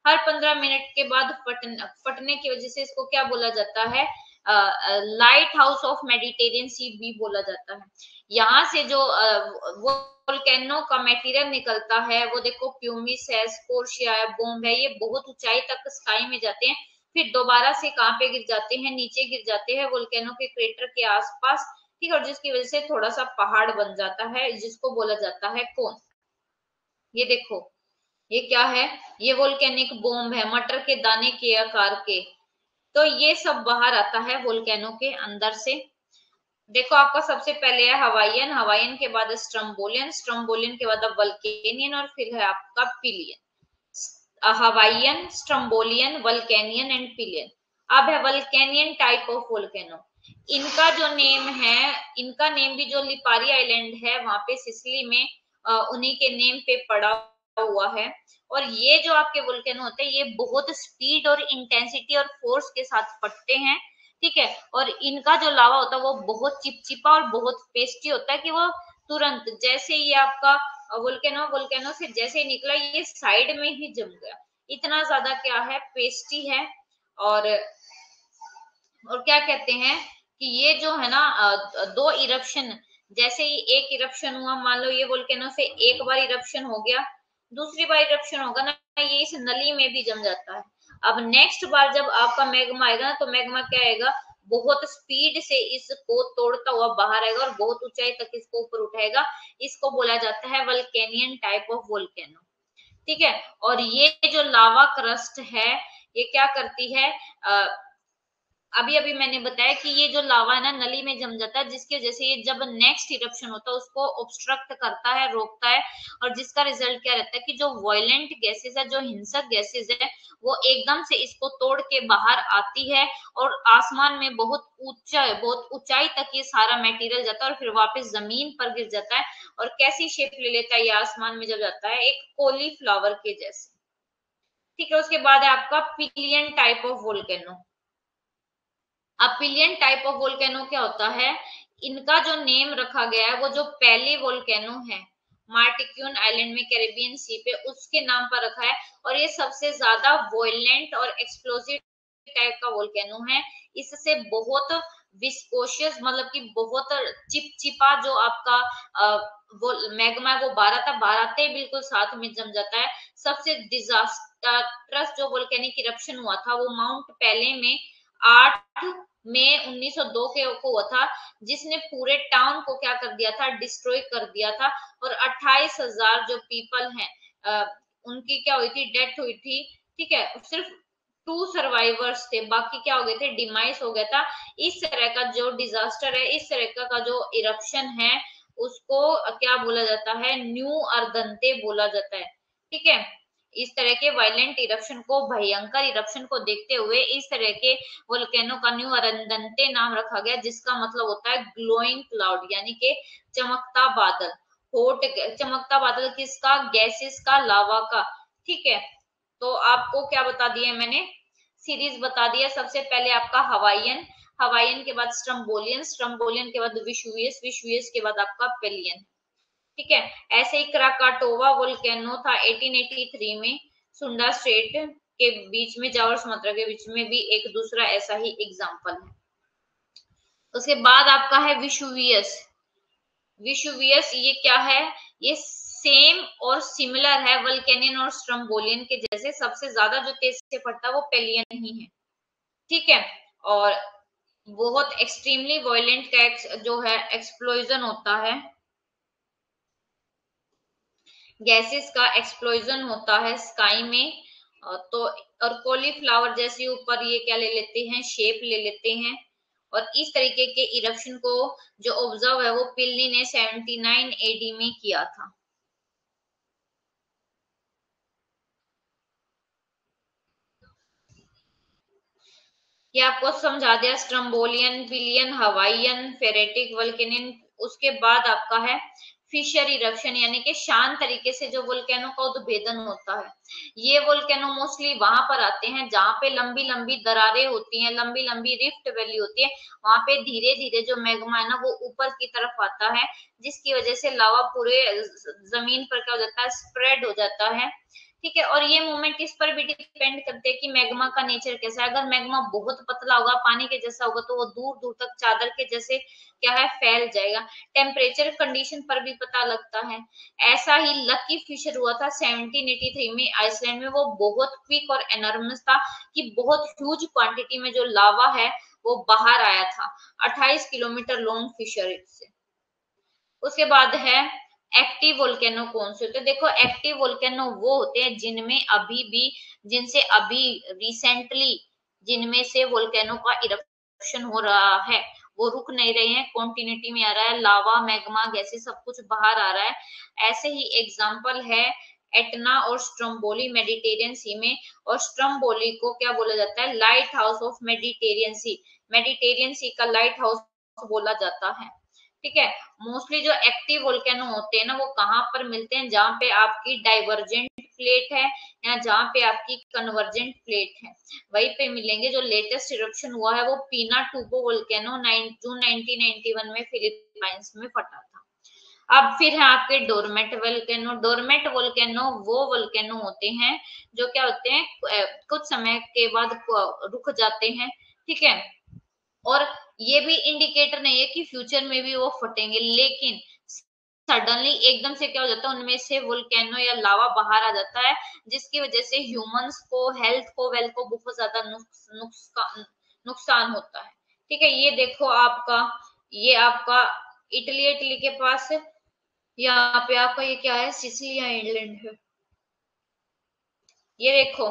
हर 15 मिनट के बाद फटने की वजह से इसको क्या बोला जाता है, लाइट हाउस ऑफ मेडिटेरियन सी भी बोला जाता है। यहाँ से जो वोल्केनो का मटेरियल निकलता है वो देखो प्यूमिस है, स्कोर्शिया है, बोम्ब है, ये बहुत ऊंचाई तक स्काई में जाते हैं, फिर दोबारा से कहाँ पे गिर जाते हैं, नीचे गिर जाते हैं वोल्केनो के क्रेटर के आसपास। ठीक है, और जिसकी वजह से थोड़ा सा पहाड़ बन जाता है, जिसको बोला जाता है कोन। ये देखो ये क्या है, ये वोल्केनिक बॉम्ब है, मटर के दाने के आकार के। तो ये सब बाहर आता है वोल्केनो के अंदर से। देखो आपका सबसे पहले है हवाईयन, हवाईयन के बाद स्ट्रम्बोलियन, स्ट्रम्बोलियन के बाद वल्केनियन, और फिर है आपका Pelean. Hawaiian, Strombolian, Vulcanian and Pelean. अब है वल्केनियन टाइप ऑफ वोल्केनो। इनका जो नेम है, इनका नेम भी जो लिपारी आइलैंड है वहां पे सिसिली में, उन्हीं के नेम पे पड़ा हुआ है। और ये जो आपके वोल्केनो होते हैं, ये बहुत स्पीड और इंटेंसिटी और फोर्स के साथ फटते हैं। ठीक है, और इनका जो लावा होता है वो बहुत चिपचिपा और बहुत पेस्टी होता है, कि वो तुरंत जैसे ये आपका वोल्केनो वोल्केनो से जैसे ही निकला, ये साइड में ही जम गया। इतना ज्यादा क्या है, पेस्टी है। और क्या कहते हैं कि ये जो है ना, दो इरप्शन, जैसे ही एक इरप्शन हुआ, मान लो ये वोल्केनो से एक बार इरप्शन हो गया, दूसरी बार इरप्शन होगा ना, ये इस नली में भी जम जाता है। अब नेक्स्ट बार जब आपका मैग्मा आएगा ना, तो मैग्मा क्या आएगा, बहुत स्पीड से इसको तोड़ता हुआ बाहर आएगा और बहुत ऊंचाई तक इसको ऊपर उठाएगा। इसको बोला जाता है वल्केनियन टाइप ऑफ वोल्केनो। ठीक है, और ये जो लावा क्रस्ट है, ये क्या करती है, अभी अभी मैंने बताया कि ये जो लावा है ना नली में जम जाता है, जिसकी वजह से ये जब नेक्स्ट इरप्शन होता है उसको ऑब्स्ट्रक्ट करता है, रोकता है। और जिसका रिजल्ट क्या रहता है कि जो वायलेंट गैसेस है, जो हिंसक गैसेस है, वो एकदम से इसको तोड़ के बाहर आती है, और आसमान में बहुत ऊंचाई तक ये सारा मटेरियल जाता है, और फिर वापस जमीन पर गिर जाता है। और कैसी शेप ले लेता है ये आसमान में जब जाता है, एक कॉलीफ्लावर के जैसे। ठीक है, उसके बाद है आपका पिलियन टाइप ऑफ वोल्केनो। अब पिलियन टाइप ऑफ वोल्केनो क्या होता है, इनका जो नेम रखा गया है, वो जो पहले वोल्केनो है मार्टिक्यून आइलैंड में कैरेबियन सी पे, उसके नाम पर रखा है। और ये सबसे ज्यादा वॉयलेंट और एक्सप्लोसिव टाइप का वोल्केनो है। इससे बहुत विस्कोशियस, मतलब कि बहुत चिपचिपा जो आपका वो मैग्मा वो बार आते बिल्कुल साथ में जम जाता है। सबसे डिजास्टरस जो वोल्केनिक इरप्शन हुआ था वो माउंट पेले में 8 मई 1902 को हुआ था, जिसने पूरे टाउन को क्या कर दिया था, डिस्ट्रॉय कर दिया था। और 28,000 जो पीपल हैं, उनकी क्या हुई थी, डेथ हुई थी। ठीक है, सिर्फ 2 सर्वाइवर्स थे, बाकी क्या हो गए थे, डिमाइस हो गया था। इस तरह का जो डिजास्टर है, इस तरह का जो इरप्शन है, उसको क्या बोला जाता है, न्यू अर्दंते बोला जाता है। ठीक है, इस तरह के वायलेंट इरप्शन को, भयंकर इरप्शन को देखते हुए इस तरह के वोल्केनो का न्यू अरंदंते नाम रखा गया, जिसका मतलब होता है ग्लोइंग क्लाउड, यानी कि चमकता बादल। हॉट, चमकता बादल किसका, गैसेस का, लावा का। ठीक है, तो आपको क्या बता दिया मैंने, सीरीज बता दिया। सबसे पहले आपका हवाईयन, हवाईयन के बाद स्ट्रम्बोलियन, स्ट्रम्बोलियन के बाद विशुवियस, विशुवियस के बाद आपका पेलियन। ठीक है, ऐसे ही क्राकाटोवा वोल्केनो था 1883 में, सुंडा स्टेट के बीच में, जावा और सुमात्रा के बीच में भी एक दूसरा ऐसा ही एग्जाम्पल है। उसके बाद आपका है विशुवियस। विशुवियस ये क्या है, ये सेम और सिमिलर है वल्केनियन और स्ट्रम्बोलियन के जैसे, सबसे ज्यादा जो तेज से फटता है वो पेलियन ही है। ठीक है, और बहुत एक्सट्रीमली वायलेंट का जो है एक्सप्लोजन होता है, गैसेस का एक्सप्लोजन होता है स्काई में। तो और कॉलीफ्लावर जैसे ऊपर ये क्या ले लेते हैं, शेप ले लेते हैं। और इस तरीके के इरप्शन को जो ऑब्जर्व है वो पिल्ली ने 79 एडी में किया था। ये आपको समझा दिया, स्ट्रम्बोलियन, पिलियन, हवाईयन, फेरेटिक, वल्केनियन। उसके बाद आपका है फिशर इरप्शन, यानी कि शांत तरीके से जो वोल्केनो का उद्भेदन होता है। ये वोल्केनो मोस्टली वहां पर आते हैं जहां पे लंबी लंबी दरारें होती हैं, लंबी लंबी रिफ्ट वैली होती है। वहां पे धीरे धीरे जो मैग्मा है ना वो ऊपर की तरफ आता है, जिसकी वजह से लावा पूरे जमीन पर क्या हो जाता है, स्प्रेड हो जाता है। ठीक है, और ये मूवमेंट इस पर भी डिपेंड करते हैं कि मैग्मा का नेचर कैसा है। अगर मैग्मा बहुत पतला होगा, पानी के जैसा होगा, तो वो दूर दूर तक चादर के जैसे क्या है, फैल जाएगा। टेम्परेचर कंडीशन पर भी पता लगता है। ऐसा ही लकी फिशर हुआ था 1783 में आइसलैंड में। वो बहुत क्विक और एनर्मस था कि बहुत ह्यूज क्वांटिटी में जो लावा है वो बाहर आया था। 28 किलोमीटर लॉन्ग फिशर से। उसके बाद है एक्टिव वोल्केनो कौन से होते हैं। देखो, एक्टिव वोल्केनो वो होते हैं जिनमें अभी भी, जिनसे अभी रिसेंटली जिनमें से वोल्केनो का इरप्शन हो रहा है, वो रुक नहीं रहे हैं, कॉन्टिन्यूटी में आ रहा है, लावा मैग्मा गैसेस सब कुछ बाहर आ रहा है। ऐसे ही एग्जाम्पल है एटना और स्ट्रम्बोली मेडिटेरियन सी में। और स्ट्रम्बोली को क्या बोला जाता है, lighthouse of Mediterranean sea, Mediterranean sea का लाइट हाउस बोला जाता है। ठीक है, मोस्टली जो एक्टिव वोल्केनो होते हैं ना वो कहाँ पर मिलते हैं, जहाँ पे आपकी डाइवर्जेंट प्लेट है या जहाँ पे आपकी कन्वर्जेंट प्लेट है, वहीं पे मिलेंगे। जो लेटेस्ट इरप्शन हुआ है वो पीना टूबो वोल्केनो जून 1991 में फिलीपाइंस में फटा था। अब फिर है आपके डोरमेट वोल्केनो। डोरमेट वोल्केनो वो वोल्केनो होते हैं जो क्या होते हैं, कुछ समय के बाद रुक जाते हैं। ठीक है, और ये भी इंडिकेटर नहीं है कि फ्यूचर में भी वो फटेंगे, लेकिन सडनली एकदम से क्या हो जाता है, उनमें से वोल्केनो या लावा बाहर आ जाता है, जिसकी वजह से ह्यूमंस को, हेल्थ को, वेल्थ को बहुत ज्यादा नुकसान होता है। ठीक है, ये देखो आपका, ये आपका इटली, इटली के पास यहाँ पे आपका ये क्या है, सिसिली आइलैंड है। ये देखो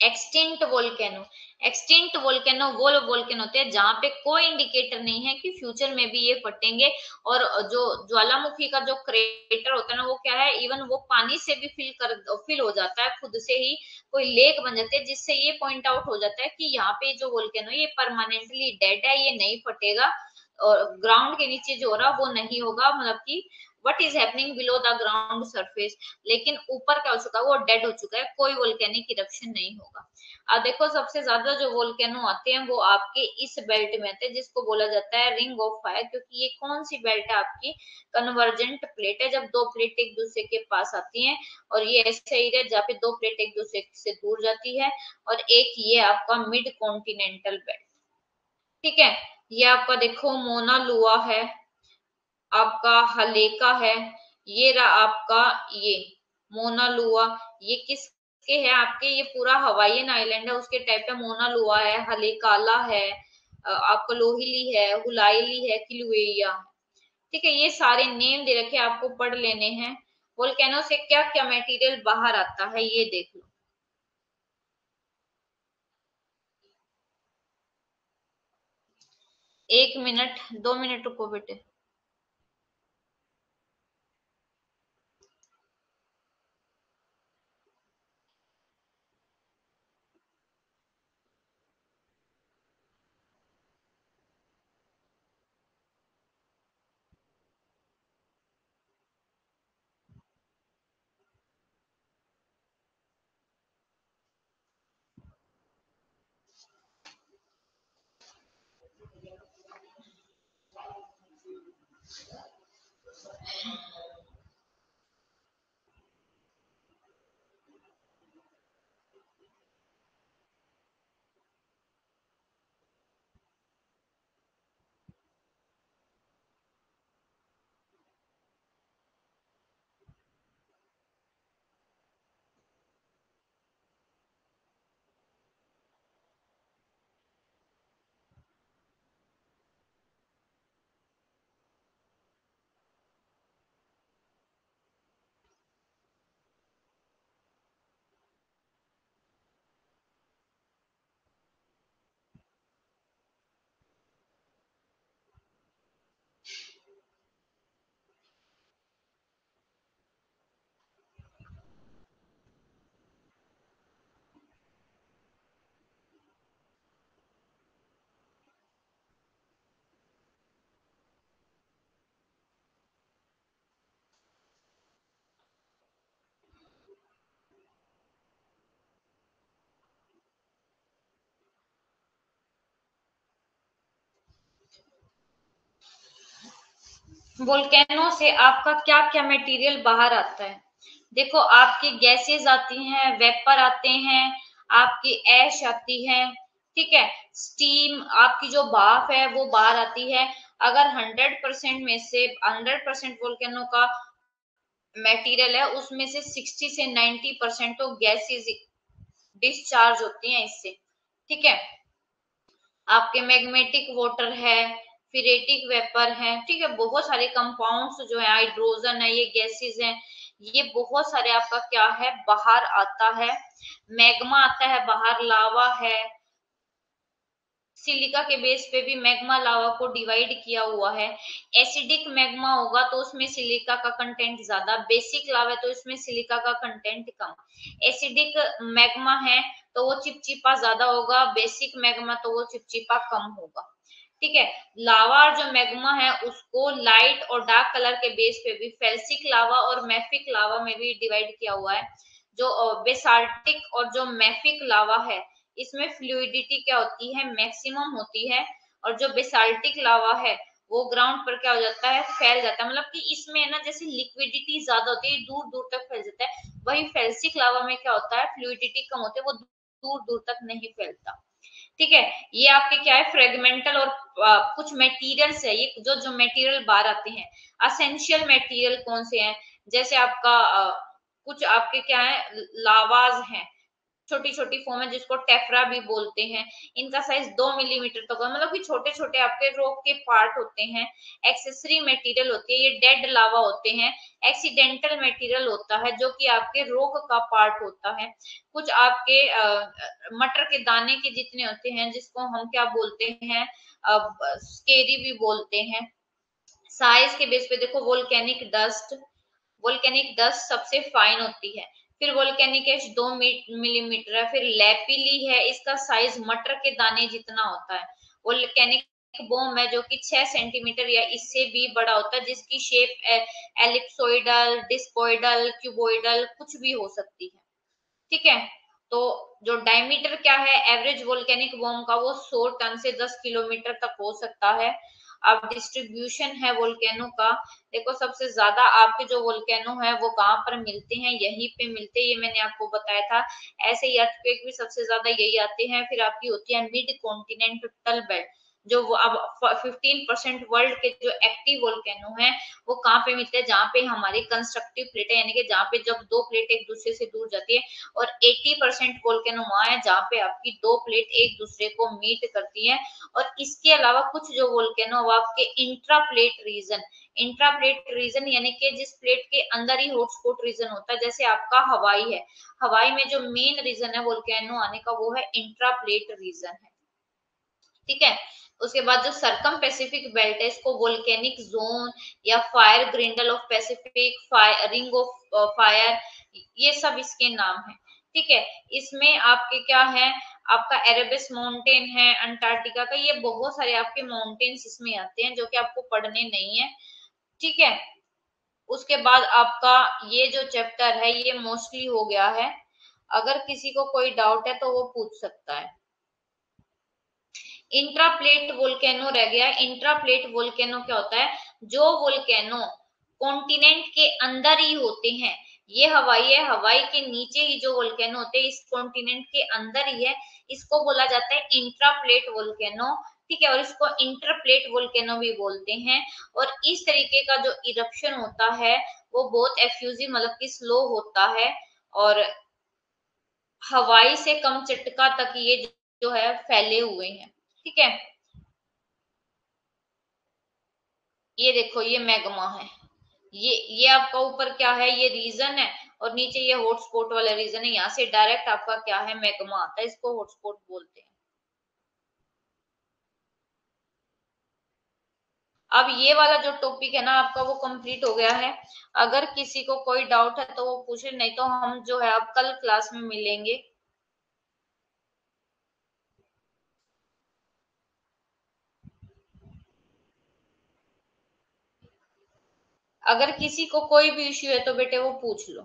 एक्सटिंक्ट वोल्केनो। एक्सटिंक्ट वोल्केनो वो वोल्केनो होते हैं जहां पे कोई इंडिकेटर नहीं है कि फ्यूचर में भी ये फटेंगे। और जो ज्वालामुखी का जो क्रेटर होता है ना वो क्या है, इवन वो पानी से भी फिल हो जाता है, खुद से ही कोई लेक बन जाते हैं, जिससे ये पॉइंट आउट हो जाता है कि यहाँ पे जो वोल्केनो ये परमानेंटली डेड है, ये नहीं फटेगा। और ग्राउंड के नीचे जो हो रहा वो नहीं होगा, मतलब कि what is happening below the ground surface. लेकिन ऊपर क्या हो चुका है, वो डेड हो चुका है, कोई वोल्केनिक इरप्शन नहीं होगा। अब देखो, सबसे ज्यादा जो वोल्केनो आते हैं वो आपके इस बेल्ट में आते हैं, जिसको बोला जाता है रिंग ऑफ फायर। क्योंकि ये कौन सी बेल्ट है आपकी, कन्वर्जेंट प्लेट है, जब दो प्लेट एक दूसरे के पास आती हैं। और ये ऐसा एरिया जहाँ पे दो प्लेट एक दूसरे से दूर जाती है। और एक ये आपका मिड कॉन्टिनेंटल बेल्ट। ठीक है, ये आपका देखो मोना लुआ है, आपका हलेका है, ये रहा आपका ये मोना लुआ। ये किसके है आपके, ये पूरा हवाईयन आइलैंड है उसके टाइप है। मोना लुआ है, हलेकाला है, आपका लोहिली है, हुलाइली है, किलुएया। ठीक है, ये सारे नेम दे रखे आपको पढ़ लेने हैं। वोल्केनो से क्या क्या मटेरियल बाहर आता है ये देख लो। 1 मिनट, 2 मिनट रुको बेटे। वोल्केनो से आपका क्या क्या मटेरियल बाहर आता है? देखो, आपकी गैसेस आती हैं, वेपर आते हैं, आपकी ऐश आती है, ठीक है, स्टीम, आपकी जो भाप है वो बाहर आती है। अगर 100% में से 100% वोल्केनो का मटेरियल है, उसमें से 60 से 90% तो गैसेस डिस्चार्ज होती हैं इससे, ठीक है। आपके मैग्नेटिक वाटर है, फिरेटिक वेपर है, ठीक है, बहुत सारे कंपाउंड्स जो है, हाइड्रोजन है, ये गैसेस हैं, ये बहुत सारे आपका क्या है बाहर आता है। मैग्मा आता है बाहर, लावा है, सिलिका के बेस पे भी मैग्मा लावा को डिवाइड किया हुआ है। एसिडिक मैग्मा होगा तो उसमें सिलिका का कंटेंट ज्यादा, बेसिक लावा है तो इसमें सिलिका का कंटेंट कम। एसिडिक मैग्मा है तो वो चिपचिपा ज्यादा होगा, बेसिक मैग्मा तो वो चिपचिपा कम होगा, ठीक है। लावा जो मैग्मा है उसको लाइट और डार्क कलर के बेस पे भी फेल्सिक लावा और मैफिक लावा में भी डिवाइड किया हुआ है। जो बेसाल्टिक और जो मैफिक लावा है, इसमें फ्लूइडिटी क्या होती है, मैक्सिमम होती है। और जो बेसाल्टिक लावा है वो ग्राउंड पर क्या हो जाता है, फैल जाता है, मतलब कि इसमें है ना जैसे लिक्विडिटी ज्यादा होती है, दूर दूर तक फैल जाता है। वही फेल्सिक लावा में क्या होता है, फ्लूइडिटी कम होती है, वो दूर दूर तक नहीं फैलता, ठीक है। ये आपके क्या है, फ्रेगमेंटल और कुछ मटेरियल्स है, ये जो जो मटेरियल बाहर आते हैं। असेंशियल मटेरियल कौन से हैं, जैसे आपका कुछ आपके क्या है, लावाज हैं, छोटी छोटी फॉर्म है जिसको टेफ्रा भी बोलते हैं। इनका साइज 2 मिलीमीटर तक होगा, मतलब कि छोटे छोटे आपके रॉक के पार्ट होते हैं। एक्सेसरी मटेरियल होती है, ये डेड लावा होते हैं। एक्सीडेंटल मटेरियल होता है जो कि आपके रॉक का पार्ट होता है। कुछ आपके मटर के दाने के जितने होते हैं, जिसको हम क्या बोलते हैं, स्केरी भी बोलते हैं। साइज के बेस पे देखो, वोल्केनिक डस्ट सबसे फाइन होती है। फिर वोल्केनिक एश 2 मिलीमीटर है। फिर लैपिली है, इसका साइज मटर के दाने जितना होता है। वोल्केनिक बॉम्ब है जो कि 6 सेंटीमीटर या इससे भी बड़ा होता है, जिसकी शेप एलिप्सोइडल, डिस्कोइडल, क्यूबोइडल कुछ भी हो सकती है, ठीक है। तो जो डायमीटर क्या है एवरेज वोल्केनिक बॉम्ब का, वो 100 टन से 10 किलोमीटर तक हो सकता है। अब डिस्ट्रीब्यूशन है वोल्केनो का, देखो सबसे ज्यादा आपके जो वोल्केनो है वो कहाँ पर मिलते हैं, यहीं पे मिलते हैं, ये मैंने आपको बताया था। ऐसे ही अर्थक्वेक भी सबसे ज्यादा यही आते हैं। फिर आपकी होती है मिड कॉन्टिनेंटल बेल्ट, जो वो अब 15% वर्ल्ड के जो एक्टिव वोल्केनो है वो कहाँ पे मिलते हैं, जहाँ पे हमारी कंस्ट्रक्टिव प्लेट है, यानी कि जहाँ पे जब दो प्लेट एक दूसरे से दूर जाती है। और 80% वोल्केनो वहां है जहाँ पे आपकी दो प्लेट एक दूसरे को मीट करती है। और इसके अलावा कुछ जो वोल्केनो आपके इंट्रा प्लेट रीजन यानी कि जिस प्लेट के अंदर ही हॉटस्पॉट रीजन होता है, जैसे आपका हवाई है, हवाई में जो मेन रीजन है वोल्केनो आने का वो है इंट्रा प्लेट रीजन है, ठीक है। उसके बाद जो सरकम पैसिफिक बेल्ट है, इसको वोल्केनिक जोन या fire girdle of Pacific, ring of fire, ये सब इसके नाम है, ठीक है। इसमें आपके क्या है, आपका एरेबस माउंटेन है, अंटार्कटिका का, ये बहुत सारे आपके माउंटेन्स इसमें आते हैं जो कि आपको पढ़ने नहीं है, ठीक है। उसके बाद आपका ये जो चैप्टर है ये मोस्टली हो गया है। अगर किसी को कोई डाउट है तो वो पूछ सकता है। इंट्राप्लेट वोल्केनो रह गया। इंट्राप्लेट वोल्केनो क्या होता है, जो वोल्केनो कॉन्टिनेंट के अंदर ही होते हैं, ये हवाई है, हवाई के नीचे ही जो वोल्केनो होते हैं इस कॉन्टिनेंट के अंदर ही है, इसको बोला जाता है इंट्राप्लेट वोल्केनो। ठीक है, और इसको इंटरप्लेट वोल्केनो भी बोलते हैं। और इस तरीके का जो इरप्शन होता है वो बहुत एफ्यूजिव मतलब कि स्लो होता है, और हवाई से कम चटका तक ये जो है फैले हुए हैं। ठीक है, ये देखो ये मैग्मा है, ये आपका ऊपर क्या है, ये रीजन है, और नीचे ये हॉटस्पॉट वाला रीजन है, यहाँ से डायरेक्ट आपका क्या है, मैग्मा आता है, इसको हॉटस्पॉट बोलते हैं। अब ये वाला जो टॉपिक है ना आपका वो कंप्लीट हो गया है। अगर किसी को कोई डाउट है तो वो पूछे, नहीं तो हम जो है अब कल क्लास में मिलेंगे। अगर किसी को कोई भी इश्यू है तो बेटे वो पूछ लो।